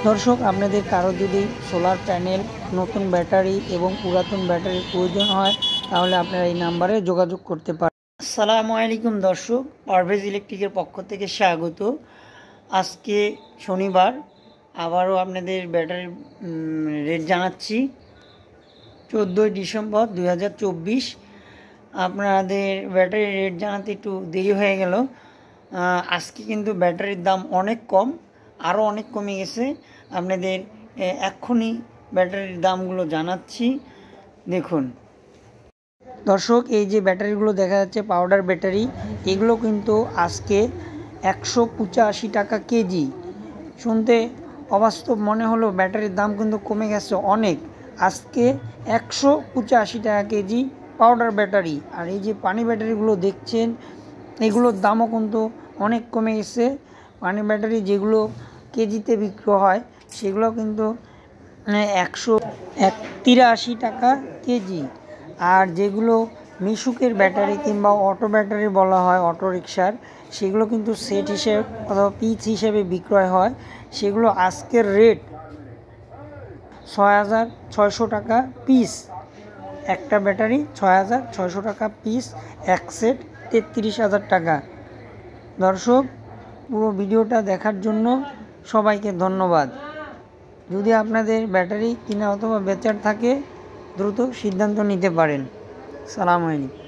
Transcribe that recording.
দর্শক, আপনাদের কারো যদি সোলার প্যানেল, নতুন ব্যাটারি এবং পুরাতন ব্যাটারির প্রয়োজন হয় তাহলে আপনারা এই নাম্বারে যোগাযোগ করতে পারেন। আসসালামু আলাইকুম দর্শক, পারভেজ ইলেকট্রিকের পক্ষ থেকে স্বাগত। আজকে শনিবার, আবারও আপনাদের ব্যাটারির রেট জানাচ্ছি। 14 ডিসেম্বর 2024। আপনাদের ব্যাটারির রেট জানাতে একটু দেরি হয়ে গেল। আজকে কিন্তু ব্যাটারির দাম অনেক কম, আরও অনেক কমে গেছে। আপনাদের এক্ষুনি ব্যাটারির দামগুলো জানাচ্ছি, দেখুন দর্শক। এই যে ব্যাটারিগুলো দেখা যাচ্ছে পাউডার ব্যাটারি, এগুলো কিন্তু আজকে 185 টাকা কেজি। শুনতে অবাস্তব মনে হলো, ব্যাটারির দাম কিন্তু কমে গেছে অনেক। আজকে 185 টাকা কেজি পাউডার ব্যাটারি। আর এই যে পানি ব্যাটারিগুলো দেখছেন, এগুলোর দামও কিন্তু অনেক কমে গেছে। পানি ব্যাটারি যেগুলো কেজিতে বিক্রি হয় সেগুলো কিন্তু 183 টাকা কেজি। আর যেগুলো মিশুকের ব্যাটারি কিংবা অটো ব্যাটারি বলা হয় অটো রিক্সার, সেগুলো কিন্তু সেট হিসেবে অথবা পিস হিসেবে বিক্রয় হয়। সেগুলো আজকের রেট 6,600 টাকা পিস। একটা ব্যাটারি 6,600 টাকা পিস, এক সেট 33,000 টাকা। দর্শক, পুরো ভিডিওটা দেখার জন্য সবাইকে ধন্যবাদ। যদি আপনাদের ব্যাটারি কেনা অথবা বেচার থাকে দ্রুত সিদ্ধান্ত নিতে পারেন। সালাম আলাইকুম।